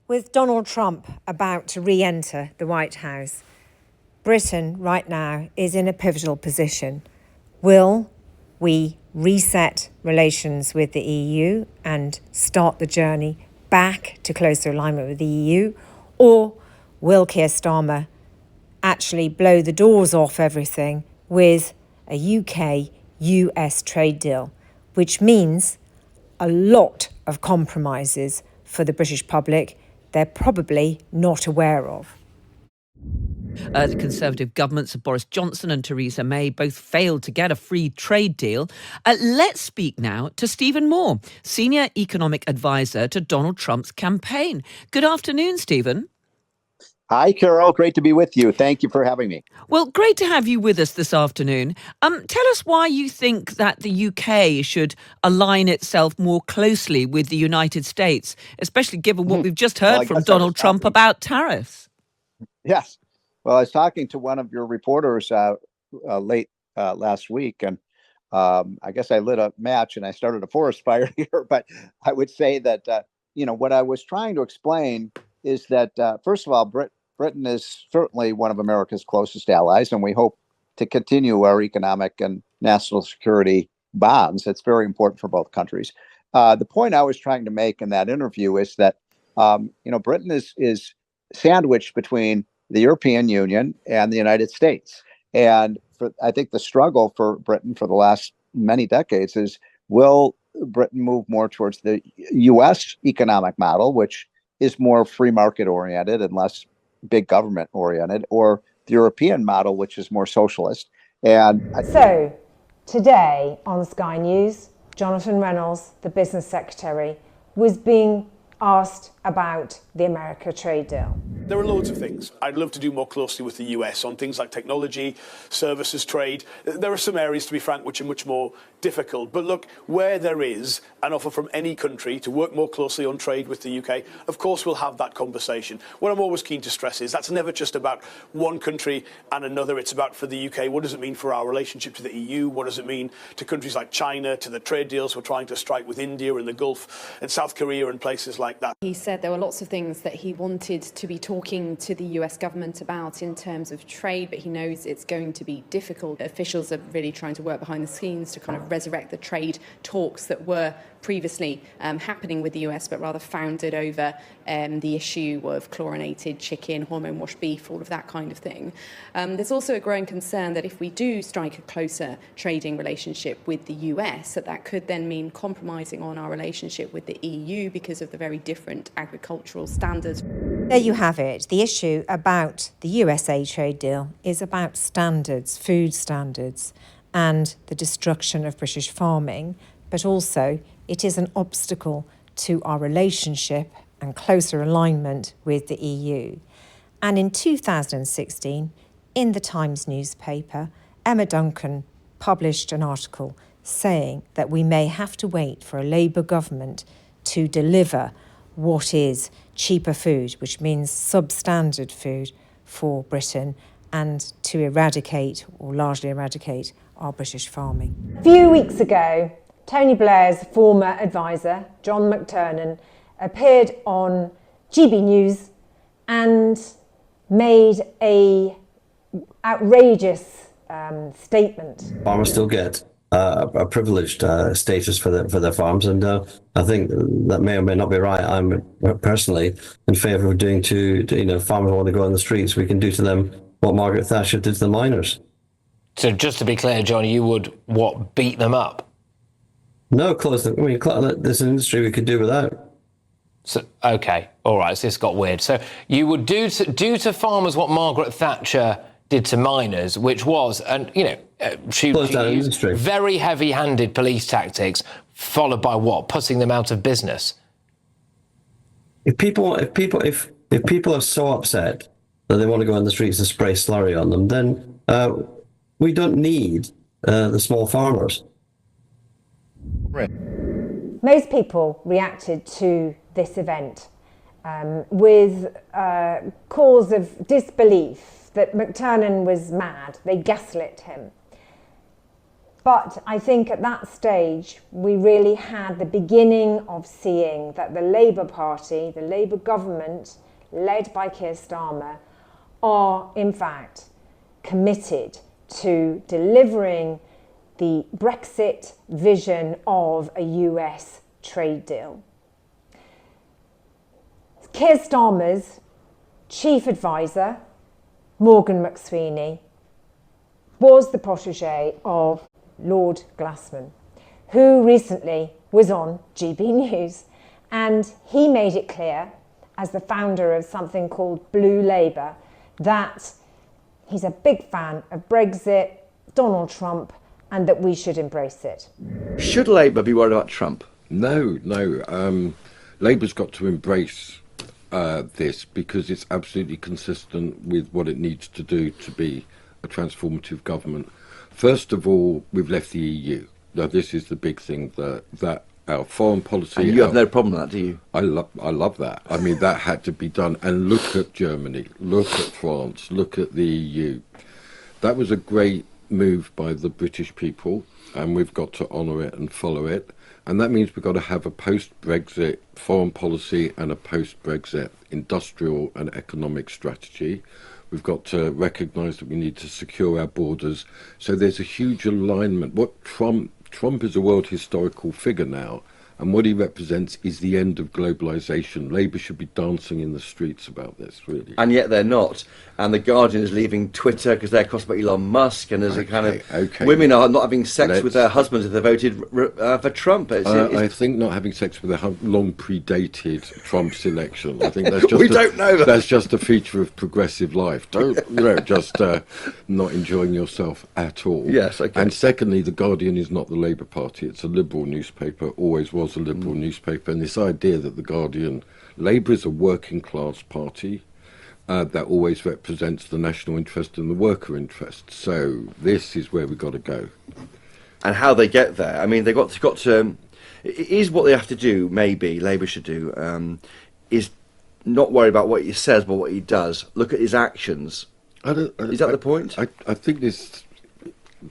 With Donald Trump about to re-enter the White House, Britain right now is in a pivotal position. Will we reset relations with the EU and start the journey back to closer alignment with the EU? Or will Keir Starmer actually blow the doors off everything with a UK-US trade deal, which means a lot of compromises for the British public they're probably not aware of? The Conservative governments of Boris Johnson and Theresa May both failed to get a free trade deal. Let's speak now to Stephen Moore, Senior Economic Advisor to Donald Trump's campaign. Good afternoon, Stephen. Hi, Carol. Great to be with you. Thank you for having me. Well, great to have you with us this afternoon. Tell us why you think that the UK should align itself more closely with the United States, especially given what we've just heard from Donald Trump about tariffs. Yes. Well, I was talking to one of your reporters late last week, and I guess I lit a match and I started a forest fire here. But I would say that, what I was trying to explain is that, first of all, Britain is certainly one of America's closest allies, and we hope to continue our economic and national security bonds. It's very important for both countries. The point I was trying to make in that interview is that, Britain is sandwiched between the European Union and the United States. And I think the struggle for Britain for the last many decades is, will Britain move more towards the U.S. economic model, which is more free market oriented and less big government oriented, or the European model, which is more socialist? So today on Sky News, Jonathan Reynolds, the business secretary, was being asked about the America trade deal. There are loads of things. I'd love to do more closely with the US on things like technology, services, trade. There are some areas, to be frank, which are much more difficult. But look, where there is an offer from any country to work more closely on trade with the UK, of course we'll have that conversation. What I'm always keen to stress is that's never just about one country and another. It's about, for the UK, what does it mean for our relationship to the EU? What does it mean to countries like China, to the trade deals we're trying to strike with India and the Gulf and South Korea and places like that? He said there were lots of things that he wanted to be talking to the US government about in terms of trade, but he knows it's going to be difficult. Officials are really trying to work behind the scenes to kind of resurrect the trade talks that were previously happening with the US, but rather founded over the issue of chlorinated chicken, hormone washed beef, all of that kind of thing. There's also a growing concern that if we do strike a closer trading relationship with the US, that could then mean compromising on our relationship with the EU because of the very different agricultural standards. There you have it. The issue about the USA trade deal is about standards, food standards, and the destruction of British farming, but also it is an obstacle to our relationship and closer alignment with the EU. And in 2016, in the Times newspaper, Emma Duncan published an article saying that we may have to wait for a Labour government to deliver what is cheaper food, which means substandard food for Britain, and to eradicate, or largely eradicate, our British farming. A few weeks ago, Tony Blair's former advisor, John McTernan, appeared on GB News and made a outrageous statement. Farmers still get a privileged status for their farms, and I think that may or may not be right. I'm personally in favour of doing to farmers want to go on the streets, we can do to them what Margaret Thatcher did to the miners. So just to be clear, John, you would beat them up? No, close them. I mean, there's an industry we could do without. So, okay, all right, so this got weird. So you would do to farmers what Margaret Thatcher did to miners, which was, and she used very heavy-handed police tactics, followed by what? Putting them out of business. If people are so upset that they want to go on the streets and spray slurry on them, then we don't need the small farmers. Right. Most people reacted to this event with cause of disbelief that McTernan was mad. They gaslit him. But I think at that stage, we really had the beginning of seeing that the Labour Party, the Labour government, led by Keir Starmer, are in fact committed to delivering the Brexit vision of a US trade deal. Keir Starmer's chief advisor, Morgan McSweeney, was the protégé of Lord Glassman, who recently was on GB News, and he made it clear, as the founder of something called Blue Labour, that he's a big fan of Brexit, Donald Trump, and that we should embrace it. Should Labour be worried about Trump? No. Labour's got to embrace this because it's absolutely consistent with what it needs to do to be a transformative government. First of all, we've left the EU. Now, this is the big thing that our foreign policy. And you have no problem with that, do you? I love that. I mean, that had to be done. And look at Germany, look at France, look at the EU. That was a great move by the British people, and we've got to honour it and follow it. And that means we've got to have a post-Brexit foreign policy and a post-Brexit industrial and economic strategy. We've got to recognise that we need to secure our borders. So there's a huge alignment. What Trump is a world historical figure now, and what he represents is the end of globalisation. Labour should be dancing in the streets about this, really. And yet they're not. And The Guardian is leaving Twitter because they're crossed by Elon Musk, and there's a kind of... Women are not having sex with their husbands if they voted for Trump. I think not having sex with their long predated Trump's election. I think that's just we don't know that. That's just a feature of progressive life. Don't, just not enjoying yourself at all. Yes, okay. And secondly, The Guardian is not the Labour Party. It's a liberal newspaper, always was a liberal newspaper, and this idea that The Guardian, Labour is a working class party that always represents the national interest and the worker interest. So this is where we've got to go. And how they get there, I mean, they've got to is what they have to do, maybe, Labour should do, is not worry about what he says, but what he does. Look at his actions. Is that the point? I think this...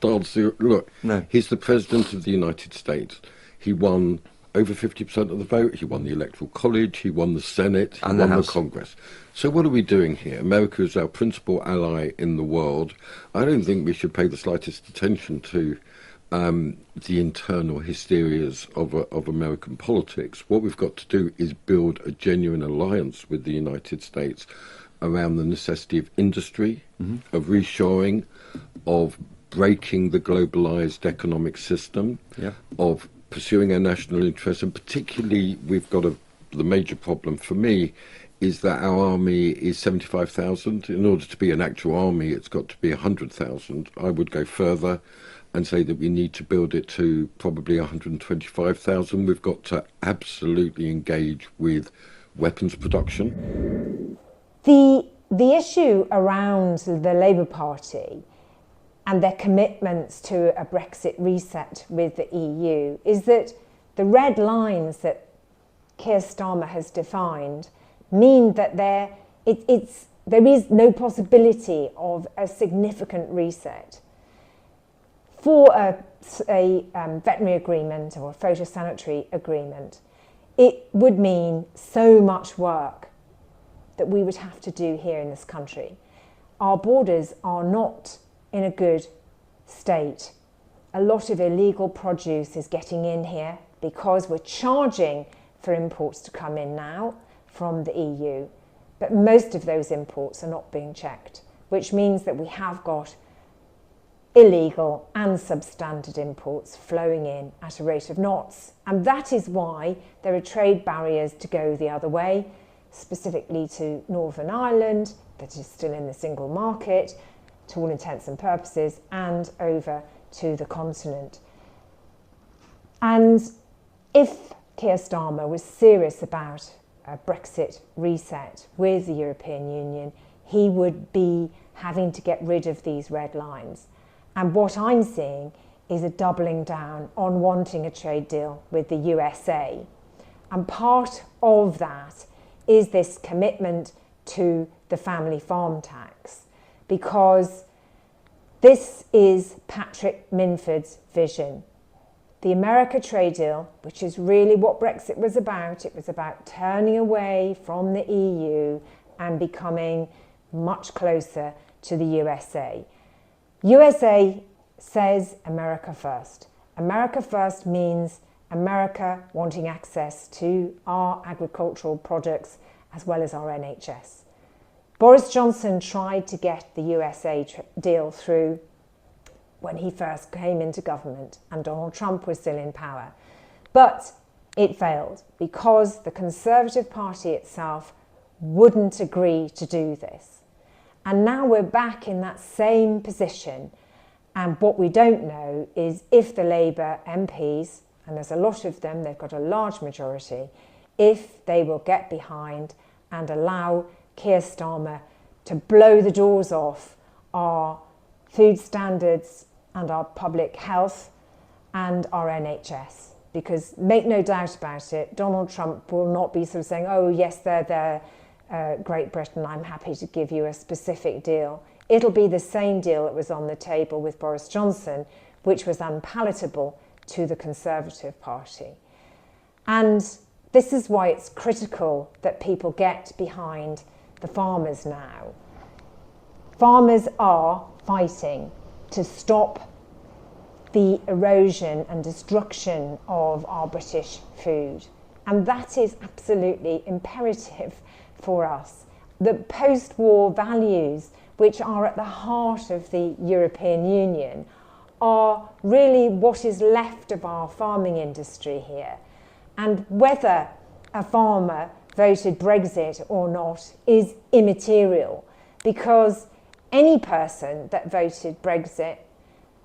Look, no. He's the President of the United States. He won over 50% of the vote. He won the Electoral College. He won the Senate. He won the Congress. So what are we doing here? America is our principal ally in the world. I don't think we should pay the slightest attention to the internal hysterias of American politics. What we've got to do is build a genuine alliance with the United States around the necessity of industry, of reshoring, of breaking the globalized economic system, of pursuing our national interests, and particularly we've got the major problem for me is that our army is 75,000. In order to be an actual army, it's got to be 100,000. I would go further and say that we need to build it to probably 125,000. We've got to absolutely engage with weapons production. The issue around the Labour Party and their commitments to a Brexit reset with the EU is that the red lines that Keir Starmer has defined mean that there is no possibility of a significant reset. For a veterinary agreement or a phytosanitary agreement, it would mean so much work that we would have to do here in this country. Our borders are not in a good state. A lot of illegal produce is getting in here because we're charging for imports to come in now from the EU, but most of those imports are not being checked, which means that we have got illegal and substandard imports flowing in at a rate of knots. And that is why there are trade barriers to go the other way, specifically to Northern Ireland, that is still in the single market, to all intents and purposes, and over to the continent. And if Keir Starmer was serious about a Brexit reset with the European Union, he would be having to get rid of these red lines. And what I'm seeing is a doubling down on wanting a trade deal with the USA. And part of that is this commitment to the family farm tax, because This is Patrick Minford's vision. The America trade deal, which is really what Brexit was about. It was about turning away from the EU and becoming much closer to the USA. USA says America first. America first means America wanting access to our agricultural products as well as our NHS. Boris Johnson tried to get the USA deal through when he first came into government and Donald Trump was still in power. But it failed because the Conservative Party itself wouldn't agree to do this. And now we're back in that same position. And what we don't know is if the Labour MPs, and there's a lot of them, they've got a large majority, if they will get behind and allow Keir Starmer to blow the doors off our food standards and our public health and our NHS. Because make no doubt about it, Donald Trump will not be sort of saying, oh yes, they're there, Great Britain, I'm happy to give you a specific deal. It'll be the same deal that was on the table with Boris Johnson, which was unpalatable to the Conservative Party. And this is why it's critical that people get behind the farmers now. Farmers are fighting to stop the erosion and destruction of our British food. And that is absolutely imperative for us. The post-war values, which are at the heart of the European Union, are really what is left of our farming industry here. And whether a farmer voted Brexit or not is immaterial, because any person that voted Brexit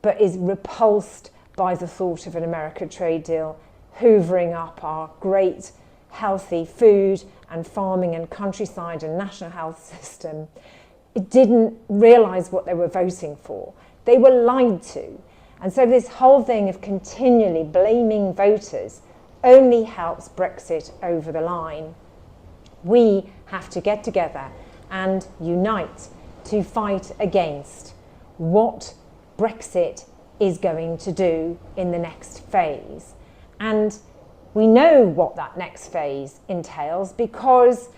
but is repulsed by the thought of an America trade deal hoovering up our great healthy food and farming and countryside and national health system, it didn't realise what they were voting for. They were lied to. And so this whole thing of continually blaming voters only helps Brexit over the line. We have to get together and unite to fight against what Brexit is going to do in the next phase. And we know what that next phase entails because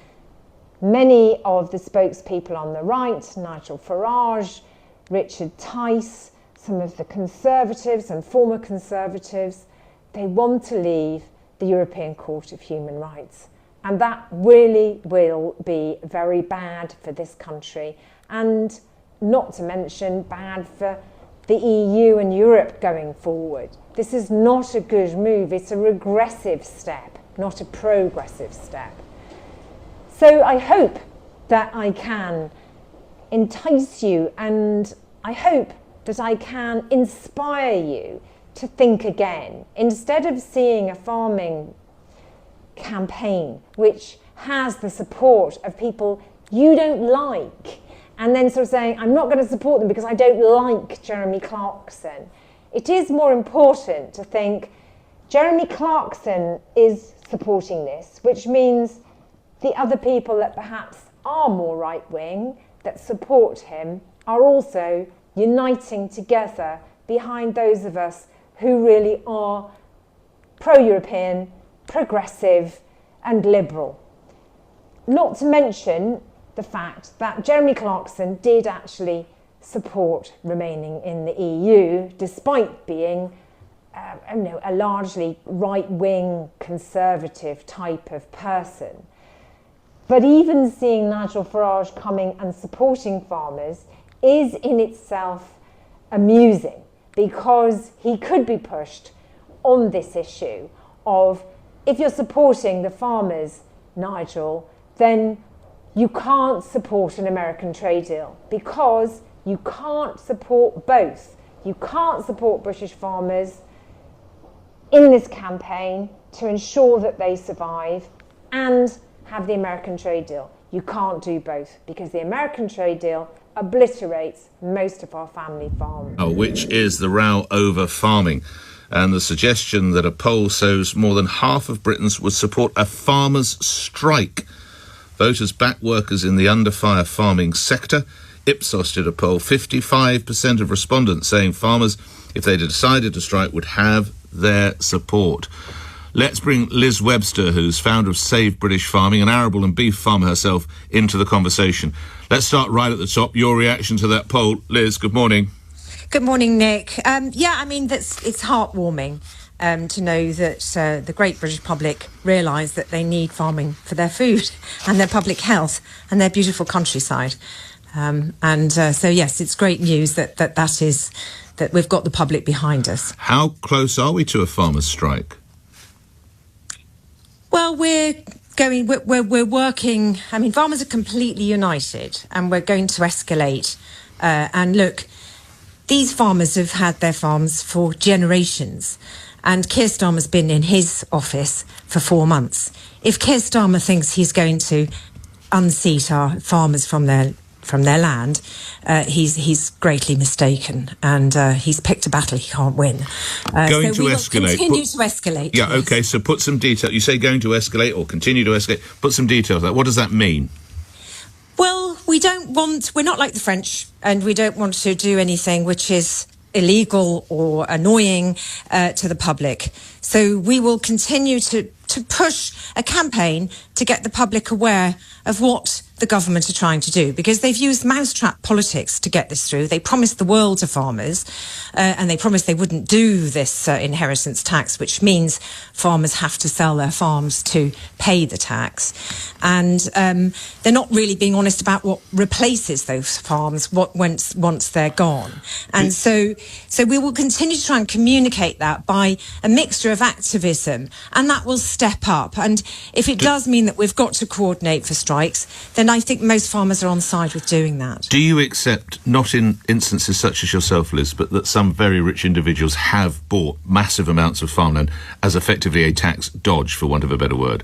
many of the spokespeople on the right, Nigel Farage, Richard Tice, some of the Conservatives and former Conservatives, they want to leave the European Court of Human Rights. And that really will be very bad for this country, and not to mention bad for the EU and Europe going forward. This is not a good move. It's a regressive step, not a progressive step. So I hope that I can entice you, and I hope that I can inspire you to think again. Instead of seeing a farming campaign which has the support of people you don't like, and then sort of saying, I'm not going to support them because I don't like Jeremy Clarkson. It is more important to think, Jeremy Clarkson is supporting this, which means the other people that perhaps are more right-wing, that support him, are also uniting together behind those of us who really are pro-European, progressive and liberal. Not to mention the fact that Jeremy Clarkson did actually support remaining in the EU, despite being a largely right-wing conservative type of person. But even seeing Nigel Farage coming and supporting farmers is in itself amusing, because he could be pushed on this issue of, if you're supporting the farmers, Nigel, then you can't support an American trade deal, because you can't support both. You can't support British farmers in this campaign to ensure that they survive and have the American trade deal. You can't do both, because the American trade deal obliterates most of our family farms. Which is the row over farming, and the suggestion that a poll shows more than half of Britons would support a farmers' strike. Voters back workers in the under-fire farming sector. Ipsos did a poll. 55% of respondents saying farmers, if they decided to strike, would have their support. Let's bring Liz Webster, who's founder of Save British Farming, an arable and beef farmer herself, into the conversation. Let's start right at the top. Your reaction to that poll. Liz, good morning. Good morning, Nick. It's heartwarming to know that the great British public realise that they need farming for their food and their public health and their beautiful countryside. Yes, it's great news that we've got the public behind us. How close are we to a farmers' strike? Well, we're working. I mean, farmers are completely united, and we're going to escalate. And look, these farmers have had their farms for generations, and Keir Starmer's been in his office for 4 months. If Keir Starmer thinks he's going to unseat our farmers from their land, he's greatly mistaken, and he's picked a battle he can't win. Going to escalate. Continue to escalate. Yeah, yes. OK, so put some detail. You say going to escalate or continue to escalate. Put some detail to that. What does that mean? Well, we're not like the French, and we don't want to do anything which is illegal or annoying to the public. So we will continue to push a campaign to get the public aware of what the government are trying to do, because they've used mousetrap politics to get this through. They promised the world to farmers, and they promised they wouldn't do this inheritance tax, which means farmers have to sell their farms to pay the tax. And they're not really being honest about what replaces those farms once they're gone. And so we will continue to try and communicate that by a mixture of activism, and that will step up. And if it does mean that we've got to coordinate for strikes, then I think most farmers are on side with doing that. Do you accept, not in instances such as yourself, Liz, but that some very rich individuals have bought massive amounts of farmland as effectively a tax dodge, for want of a better word?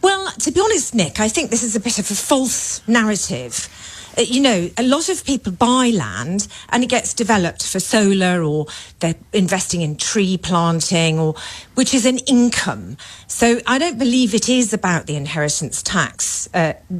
Well, to be honest, Nick, I think this is a bit of a false narrative. A lot of people buy land and it gets developed for solar, or they're investing in tree planting, which is an income. So I don't believe it is about the inheritance tax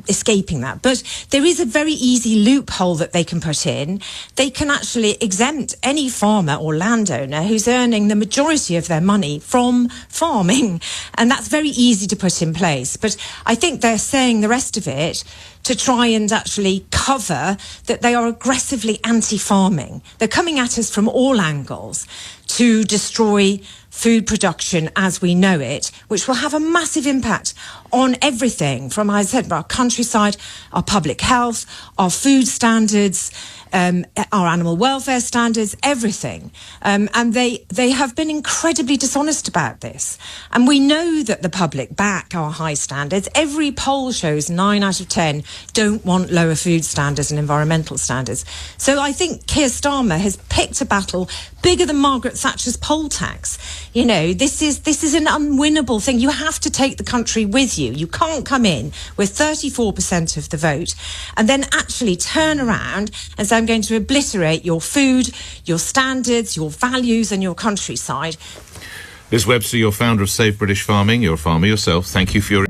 escaping that. But there is a very easy loophole that they can put in. They can actually exempt any farmer or landowner who's earning the majority of their money from farming. And that's very easy to put in place. But I think they're saying the rest of it to try and actually cover that they are aggressively anti-farming. They're coming at us from all angles to destroy food production as we know it, which will have a massive impact on everything from, as I said, our countryside, our public health, our food standards, our animal welfare standards, everything. And they have been incredibly dishonest about this. And we know that the public back our high standards. Every poll shows 9 out of 10 don't want lower food standards and environmental standards. So I think Keir Starmer has picked a battle bigger than Margaret Thatcher's poll tax. This is an unwinnable thing. You have to take the country with you. You can't come in with 34% of the vote and then actually turn around and say, I'm going to obliterate your food, your standards, your values and your countryside. Liz Webster, you're founder of Save British Farming. You're a farmer yourself. Thank you for your...